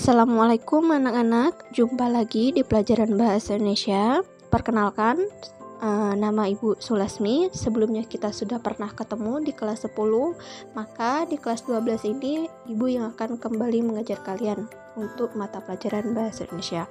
Assalamualaikum anak-anak, jumpa lagi di pelajaran Bahasa Indonesia. Perkenalkan, nama Ibu Sulasmi. Sebelumnya kita sudah pernah ketemu di kelas 10, maka di kelas 12 ini Ibu yang akan kembali mengajar kalian untuk mata pelajaran Bahasa Indonesia.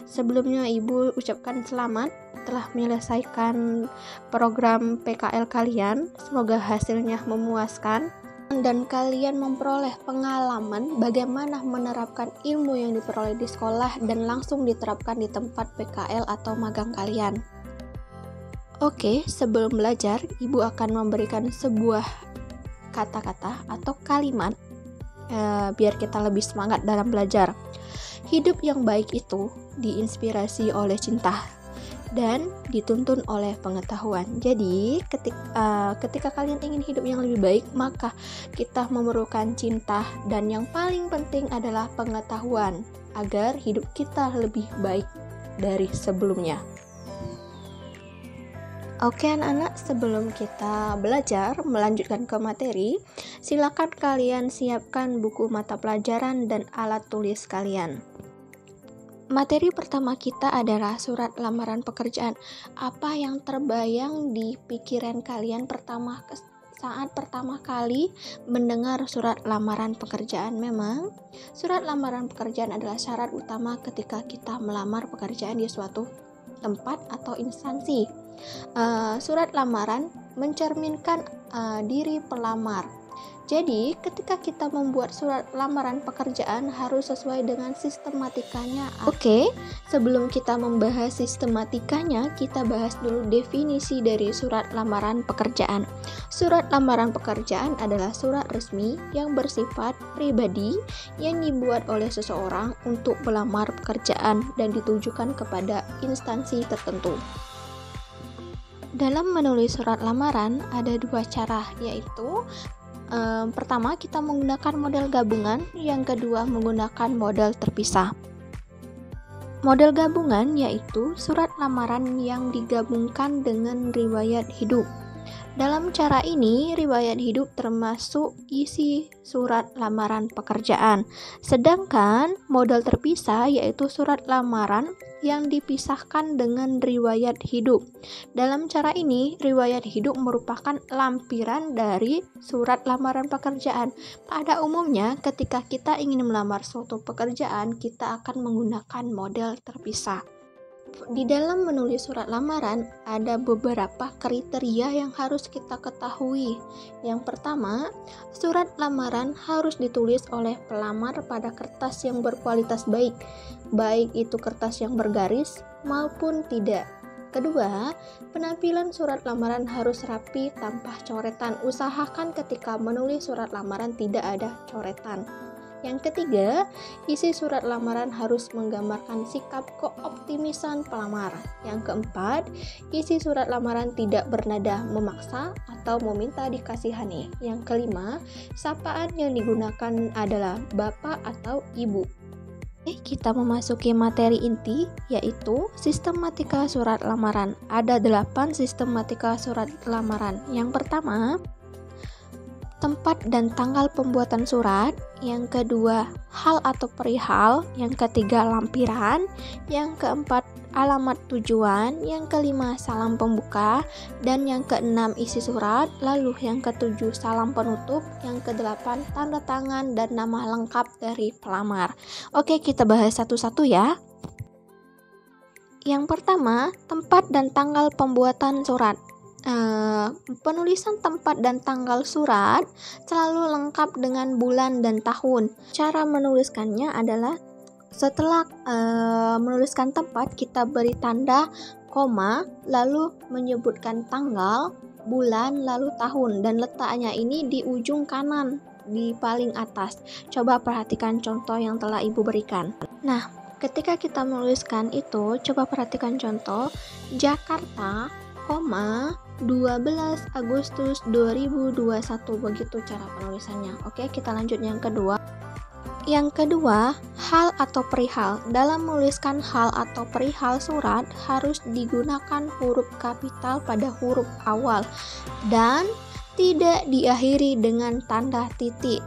Sebelumnya Ibu ucapkan selamat telah menyelesaikan program PKL kalian. Semoga hasilnya memuaskan dan kalian memperoleh pengalaman bagaimana menerapkan ilmu yang diperoleh di sekolah dan langsung diterapkan di tempat PKL atau magang kalian. Oke, sebelum belajar, Ibu akan memberikan sebuah kata-kata atau kalimat biar kita lebih semangat dalam belajar. Hidup yang baik itu diinspirasi oleh cinta dan dituntun oleh pengetahuan. Jadi ketika kalian ingin hidup yang lebih baik, maka kita memerlukan cinta dan yang paling penting adalah pengetahuan agar hidup kita lebih baik dari sebelumnya. Oke anak-anak, sebelum kita belajar melanjutkan ke materi, silakan kalian siapkan buku mata pelajaran dan alat tulis kalian. Materi pertama kita adalah surat lamaran pekerjaan. Apa yang terbayang di pikiran kalian saat pertama kali mendengar surat lamaran pekerjaan? Memang, surat lamaran pekerjaan adalah syarat utama ketika kita melamar pekerjaan di suatu tempat atau instansi. Surat lamaran mencerminkan diri pelamar. Jadi, ketika kita membuat surat lamaran pekerjaan harus sesuai dengan sistematikanya. Oke, sebelum kita membahas sistematikanya, kita bahas dulu definisi dari surat lamaran pekerjaan. Surat lamaran pekerjaan adalah surat resmi yang bersifat pribadi yang dibuat oleh seseorang untuk melamar pekerjaan dan ditujukan kepada instansi tertentu. Dalam menulis surat lamaran ada dua cara, yaitu pertama, kita menggunakan model gabungan, yang kedua menggunakan model terpisah. Model gabungan yaitu surat lamaran yang digabungkan dengan riwayat hidup. Dalam cara ini, riwayat hidup termasuk isi surat lamaran pekerjaan. Sedangkan model terpisah yaitu surat lamaran yang dipisahkan dengan riwayat hidup. Dalam cara ini, riwayat hidup merupakan lampiran dari surat lamaran pekerjaan. Pada umumnya, ketika kita ingin melamar suatu pekerjaan, kita akan menggunakan model terpisah. Di dalam menulis surat lamaran, ada beberapa kriteria yang harus kita ketahui. Yang pertama, surat lamaran harus ditulis oleh pelamar pada kertas yang berkualitas baik, baik itu kertas yang bergaris maupun tidak. Kedua, penampilan surat lamaran harus rapi tanpa coretan. Usahakan ketika menulis surat lamaran tidak ada coretan. Yang ketiga, isi surat lamaran harus menggambarkan sikap keoptimisan pelamar. Yang keempat, isi surat lamaran tidak bernada memaksa atau meminta dikasihani. Yang kelima, sapaan yang digunakan adalah bapak atau ibu. Kita memasuki materi inti, yaitu sistematika surat lamaran. Ada 8 sistematika surat lamaran. Yang pertama, tempat dan tanggal pembuatan surat. Yang kedua, hal atau perihal. Yang ketiga, lampiran. Yang keempat, alamat tujuan. Yang kelima, salam pembuka. Dan yang keenam, isi surat. Lalu yang ketujuh, salam penutup. Yang kedelapan, tanda tangan dan nama lengkap dari pelamar. Oke, kita bahas satu-satu ya. Yang pertama, tempat dan tanggal pembuatan surat. Penulisan tempat dan tanggal surat selalu lengkap dengan bulan dan tahun. Cara menuliskannya adalah setelah menuliskan tempat, kita beri tanda koma, lalu menyebutkan tanggal, bulan, lalu tahun, dan letaknya ini di ujung kanan, di paling atas. Coba perhatikan contoh yang telah Ibu berikan. Nah, ketika kita menuliskan itu, coba perhatikan contoh Jakarta, 12 Agustus 2021, begitu cara penulisannya. Oke, kita lanjut yang kedua. Yang kedua, hal atau perihal. Dalam menuliskan hal atau perihal surat harus digunakan huruf kapital pada huruf awal dan tidak diakhiri dengan tanda titik.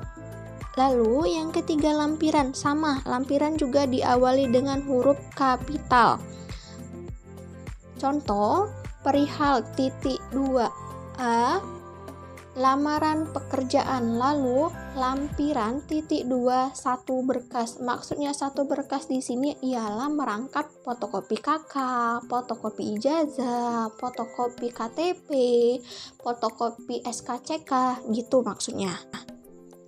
Lalu yang ketiga lampiran, sama, lampiran juga diawali dengan huruf kapital. Contoh, perihal titik 2A, lamaran pekerjaan, lalu lampiran titik 2 satu berkas. Maksudnya satu berkas di sini ialah merangkap fotokopi KK, fotokopi ijazah, fotokopi KTP, fotokopi SKCK, gitu maksudnya.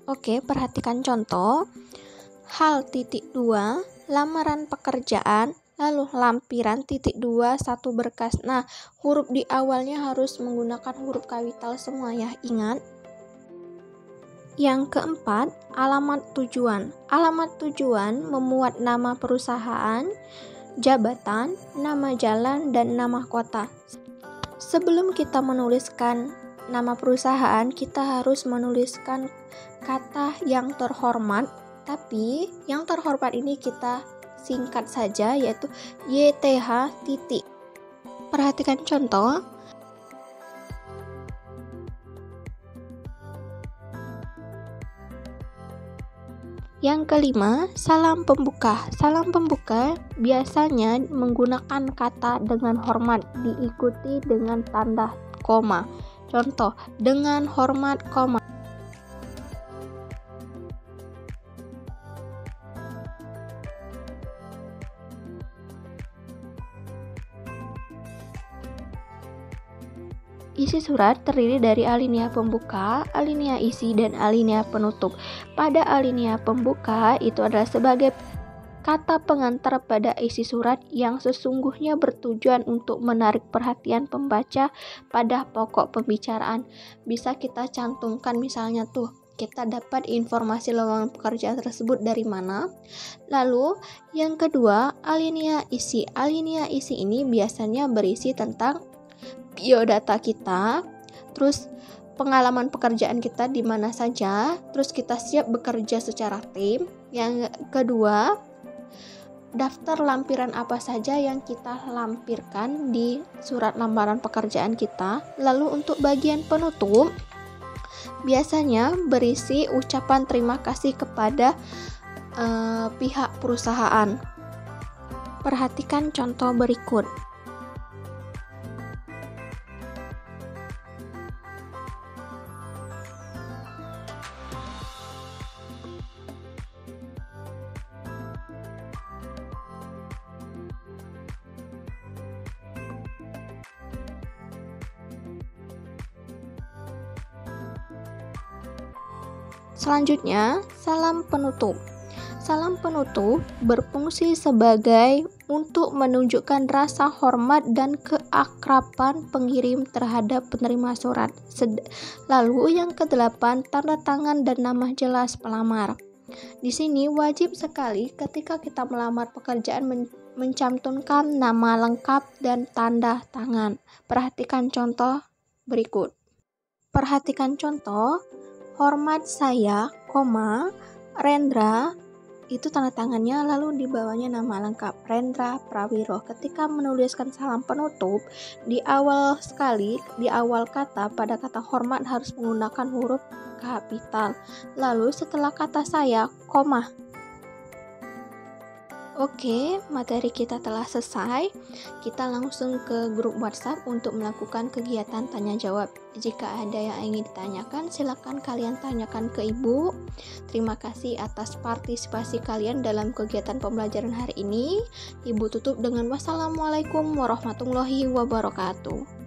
Oke, perhatikan contoh. Hal titik 2, lamaran pekerjaan, lalu lampiran titik 2 satu berkas. Nah, huruf di awalnya harus menggunakan huruf kapital semua ya, ingat. Yang keempat, alamat tujuan. Alamat tujuan memuat nama perusahaan, jabatan, nama jalan, dan nama kota. Sebelum kita menuliskan nama perusahaan, kita harus menuliskan kata yang terhormat, tapi yang terhormat ini kita singkat saja, yaitu YTH titik. Perhatikan contoh. Yang kelima, salam pembuka. Salam pembuka biasanya menggunakan kata dengan hormat diikuti dengan tanda koma. Contoh, dengan hormat koma. Isi surat terdiri dari alinea pembuka, alinea isi, dan alinea penutup. Pada alinea pembuka itu adalah sebagai kata pengantar pada isi surat yang sesungguhnya bertujuan untuk menarik perhatian pembaca pada pokok pembicaraan. Bisa kita cantumkan misalnya tuh, kita dapat informasi lowongan pekerjaan tersebut dari mana. Lalu yang kedua, alinea isi. Alinea isi ini biasanya berisi tentang biodata kita, terus pengalaman pekerjaan kita di mana saja, terus kita siap bekerja secara tim. Yang kedua, daftar lampiran apa saja yang kita lampirkan di surat lamaran pekerjaan kita. Lalu untuk bagian penutup, biasanya berisi ucapan terima kasih kepada pihak perusahaan. Perhatikan contoh berikut. Selanjutnya, salam penutup. Salam penutup berfungsi sebagai untuk menunjukkan rasa hormat dan keakraban pengirim terhadap penerima surat. Lalu yang kedelapan, tanda tangan dan nama jelas pelamar. Di sini wajib sekali ketika kita melamar pekerjaan mencantumkan nama lengkap dan tanda tangan. Perhatikan contoh berikut. Perhatikan contoh. Hormat saya, Rendra, itu tanda tangannya, lalu di bawahnya nama lengkap, Rendra Prawiro. Ketika menuliskan salam penutup, di awal kata pada kata hormat harus menggunakan huruf kapital. Lalu setelah kata saya, koma. Oke, materi kita telah selesai. Kita langsung ke grup WhatsApp untuk melakukan kegiatan tanya jawab. Jika ada yang ingin ditanyakan, silakan kalian tanyakan ke Ibu. Terima kasih atas partisipasi kalian dalam kegiatan pembelajaran hari ini. Ibu tutup dengan wassalamualaikum warahmatullahi wabarakatuh.